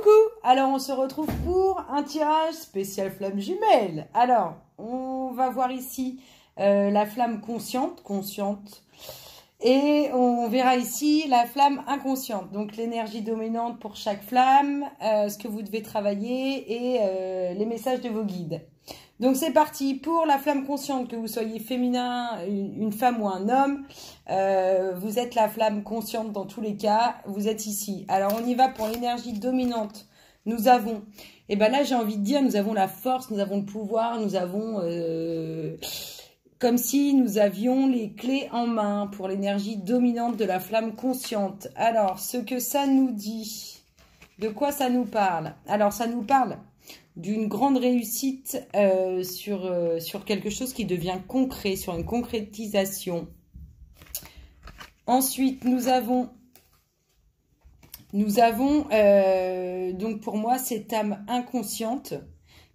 Coucou! Alors on se retrouve pour un tirage spécial flamme jumelle. Alors, on va voir ici la flamme consciente. Et on verra ici la flamme inconsciente. Donc l'énergie dominante pour chaque flamme, ce que vous devez travailler et les messages de vos guides. Donc c'est parti pour la flamme consciente, que vous soyez féminin, une femme ou un homme. Vous êtes la flamme consciente dans tous les cas, vous êtes ici. Alors on y va pour l'énergie dominante. Nous avons, et ben là j'ai envie de dire, nous avons la force, nous avons le pouvoir, nous avons comme si nous avions les clés en main pour l'énergie dominante de la flamme consciente. Alors ce que ça nous dit, de quoi ça nous parle? Alors ça nous parle d'une grande réussite sur quelque chose qui devient concret, sur une concrétisation. Ensuite, nous avons donc pour moi cette âme inconsciente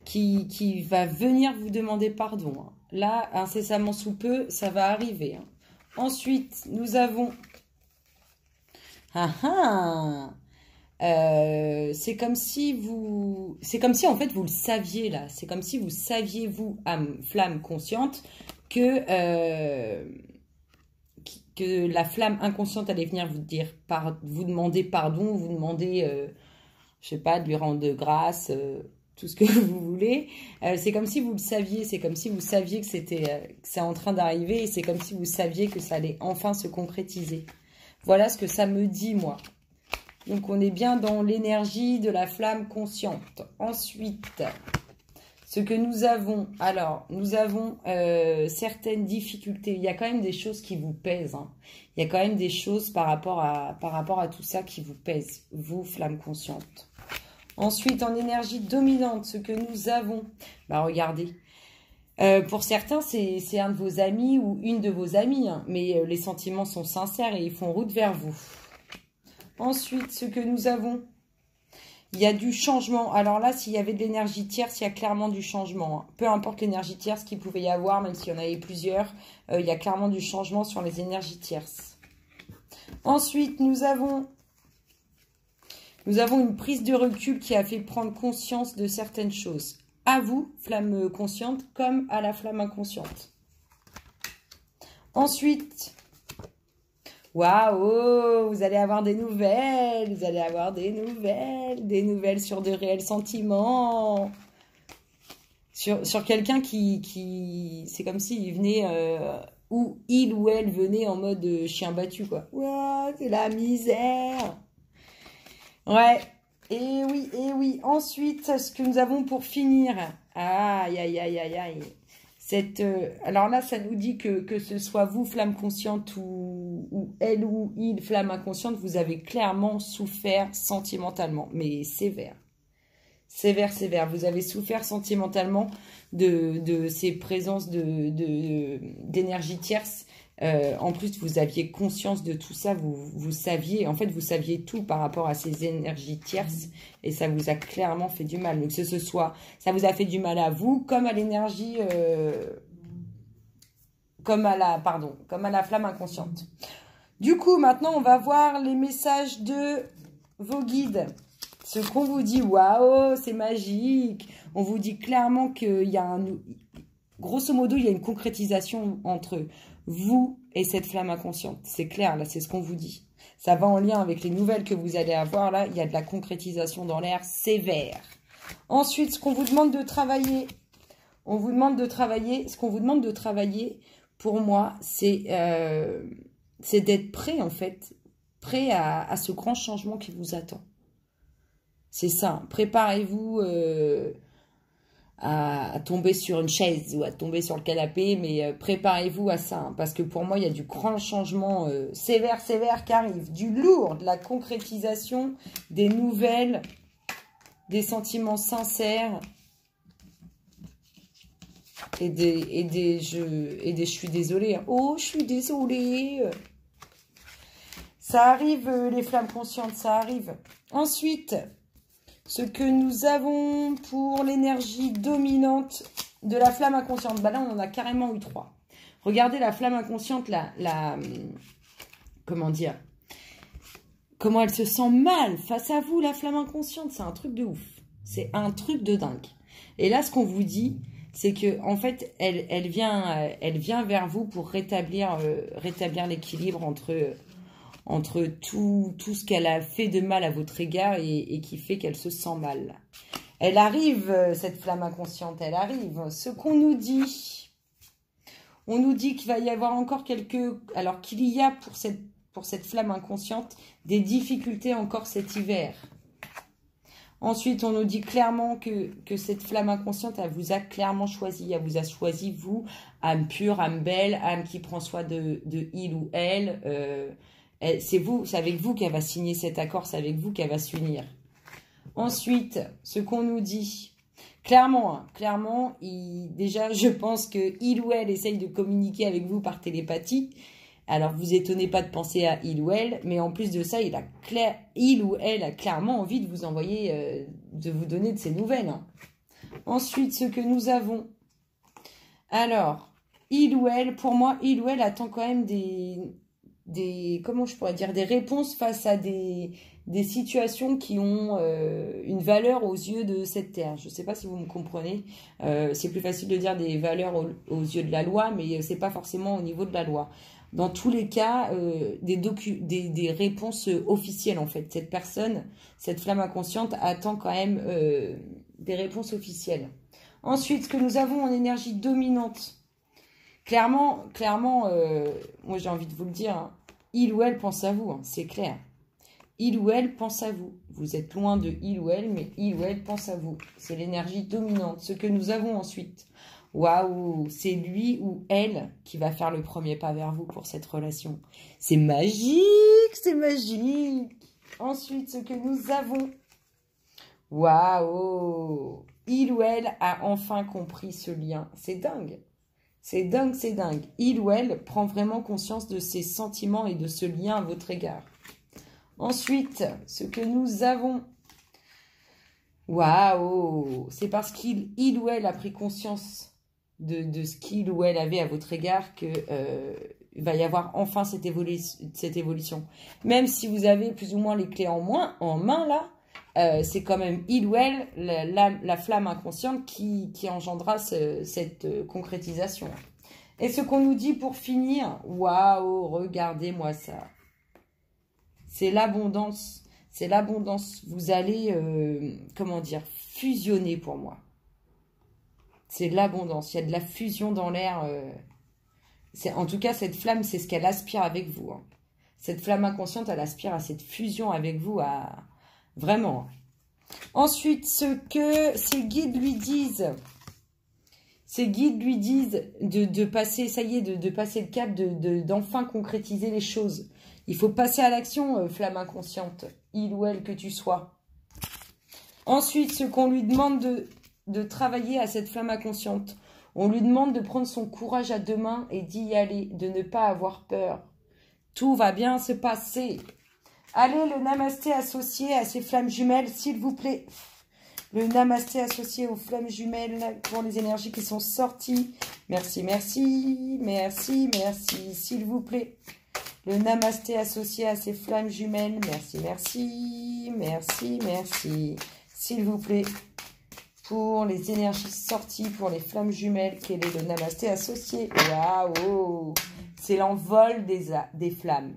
qui va venir vous demander pardon. Là, incessamment sous peu, ça va arriver. Ensuite, nous avons... c'est comme si en fait vous le saviez là. C'est comme si vous saviez, vous, âme, flamme consciente, que la flamme inconsciente allait venir vous dire, vous demander pardon, vous demander, je sais pas, de lui rendre grâce, tout ce que vous voulez. C'est comme si vous le saviez, c'est comme si vous saviez que c'est en train d'arriver, et c'est comme si vous saviez que ça allait enfin se concrétiser. Voilà ce que ça me dit, moi. Donc, on est bien dans l'énergie de la flamme consciente. Ensuite, ce que nous avons, alors, nous avons certaines difficultés. Il y a quand même des choses qui vous pèsent. Il y a quand même des choses par rapport à tout ça qui vous pèsent, vous, flamme consciente. Ensuite, en énergie dominante, ce que nous avons, bah regardez. Pour certains, c'est un de vos amis ou une de vos amies, mais les sentiments sont sincères et ils font route vers vous. Ensuite, ce que nous avons, il y a du changement. Alors là, s'il y avait de l'énergie tierce, il y a clairement du changement. Peu importe l'énergie tierce qu'il pouvait y avoir, même s'il y en avait plusieurs, il y a clairement du changement sur les énergies tierces. Ensuite, nous avons une prise de recul qui a fait prendre conscience de certaines choses. À vous, flamme consciente, comme à la flamme inconsciente. Ensuite... Waouh, vous allez avoir des nouvelles, des nouvelles sur de réels sentiments, sur quelqu'un qui c'est comme s'il venait, ou il ou elle venait en mode chien battu, quoi. Waouh, c'est la misère. Ouais, et oui. Ensuite, ce que nous avons pour finir, aïe. Alors là, ça nous dit que ce soit vous, flamme consciente, ou elle ou il, flamme inconsciente, vous avez clairement souffert sentimentalement, mais sévère. Sévère. Vous avez souffert sentimentalement de ces présences d'énergie tierce. En plus, vous aviez conscience de tout ça, vous saviez, en fait, vous saviez tout par rapport à ces énergies tierces, et ça vous a clairement fait du mal. Donc, ça vous a fait du mal à vous, comme à l'énergie, comme à la flamme inconsciente. Du coup, maintenant, on va voir les messages de vos guides. Ce qu'on vous dit, waouh, c'est magique. On vous dit clairement qu'il y a grosso modo, il y a une concrétisation entre vous et cette flamme inconsciente. C'est clair, là, c'est ce qu'on vous dit. Ça va en lien avec les nouvelles que vous allez avoir, là. Il y a de la concrétisation dans l'air sévère. Ensuite, ce qu'on vous demande de travailler, ce qu'on vous demande de travailler, pour moi, c'est d'être prêt, en fait, prêt à ce grand changement qui vous attend. C'est ça, préparez-vous à tomber sur une chaise ou à tomber sur le canapé, mais préparez-vous à ça, parce que pour moi, il y a du grand changement sévère qui arrive, du lourd, de la concrétisation, des nouvelles, des sentiments sincères, et je suis désolée. Oh, je suis désolée. Ça arrive, les flammes conscientes, ça arrive. Ensuite, ce que nous avons pour l'énergie dominante de la flamme inconsciente. Bah là, on en a carrément eu 3. Regardez la flamme inconsciente, comment dire. comment elle se sent mal face à vous, la flamme inconsciente. C'est un truc de ouf. C'est un truc de dingue. Et là, ce qu'on vous dit, c'est que en fait, elle vient vers vous pour rétablir l'équilibre entre tout ce qu'elle a fait de mal à votre égard et qui fait qu'elle se sent mal. Elle arrive, cette flamme inconsciente, elle arrive. Ce qu'on nous dit, on nous dit qu'il va y avoir encore alors qu'il y a pour cette flamme inconsciente des difficultés encore cet hiver. Ensuite, on nous dit clairement que cette flamme inconsciente, elle vous a clairement choisi. Elle vous a choisi, vous, âme pure, âme belle, âme qui prend soin de il ou elle. C'est avec vous qu'elle va signer cet accord, c'est avec vous qu'elle va s'unir. Ensuite, ce qu'on nous dit, clairement, déjà, je pense que il ou elle essaye de communiquer avec vous par télépathie. Alors, vous étonnez pas de penser à il ou elle, mais en plus de ça, il ou elle a clairement envie de vous envoyer, de vous donner de ses nouvelles. Hein. Ensuite, ce que nous avons. Alors, il ou elle, pour moi, il ou elle attend quand même comment je pourrais dire, des réponses face à des situations qui ont une valeur aux yeux de cette terre. Je ne sais pas si vous me comprenez. C'est plus facile de dire des valeurs aux yeux de la loi, mais c'est pas forcément au niveau de la loi. Dans tous les cas, des réponses officielles, en fait. Cette personne, cette flamme inconsciente, attend quand même des réponses officielles. Ensuite, ce que nous avons en énergie dominante. Clairement, moi j'ai envie de vous le dire, hein, il ou elle pense à vous, hein, c'est clair. Il ou elle pense à vous. Vous êtes loin de il ou elle, mais il ou elle pense à vous. C'est l'énergie dominante. Ce que nous avons ensuite. Waouh, c'est lui ou elle qui va faire le premier pas vers vous pour cette relation. C'est magique, c'est magique. Ensuite, ce que nous avons. Waouh, il ou elle a enfin compris ce lien. C'est dingue. C'est dingue, c'est dingue. Il ou elle prend vraiment conscience de ses sentiments et de ce lien à votre égard. Ensuite, ce que nous avons. Waouh, c'est parce qu'il ou elle a pris conscience de ce qu'il ou elle avait à votre égard que va y avoir enfin cette évolution. Même si vous avez plus ou moins les clés en main là, c'est quand même il ou elle, la flamme inconsciente qui engendra cette concrétisation. Et ce qu'on nous dit pour finir, waouh, regardez-moi ça. C'est l'abondance. C'est l'abondance. Vous allez, comment dire, fusionner pour moi. C'est l'abondance. Il y a de la fusion dans l'air. En tout cas, cette flamme, c'est ce qu'elle aspire avec vous. Hein. Cette flamme inconsciente, elle aspire à cette fusion avec vous. Vraiment. Ensuite, ce que ces guides lui disent. Ces guides lui disent de passer, ça y est, de passer le cap, d'enfin concrétiser les choses. Il faut passer à l'action, flamme inconsciente, il ou elle que tu sois. Ensuite, ce qu'on lui demande de travailler à cette flamme inconsciente, on lui demande de prendre son courage à deux mains et d'y aller, de ne pas avoir peur. Tout va bien se passer. Allez, le namasté associé à ces flammes jumelles, s'il vous plaît. Le namasté associé aux flammes jumelles pour les énergies qui sont sorties. Merci, merci, merci, merci, s'il vous plaît. Le namasté associé à ces flammes jumelles. Merci, merci, merci, merci. S'il vous plaît. Pour les énergies sorties, pour les flammes jumelles, quel est le namasté associé? Waouh! C'est l'envol des flammes.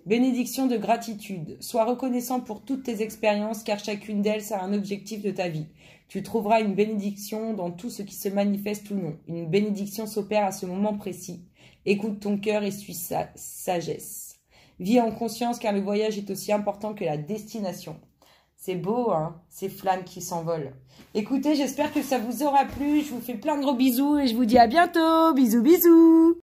Bénédiction de gratitude. Sois reconnaissant pour toutes tes expériences, car chacune d'elles sert un objectif de ta vie. Tu trouveras une bénédiction dans tout ce qui se manifeste ou non. Une bénédiction s'opère à ce moment précis. Écoute ton cœur et suis sa sagesse. Vis en conscience, car le voyage est aussi important que la destination. C'est beau, hein, ces flammes qui s'envolent. Écoutez, j'espère que ça vous aura plu. Je vous fais plein de gros bisous et je vous dis à bientôt. Bisous, bisous.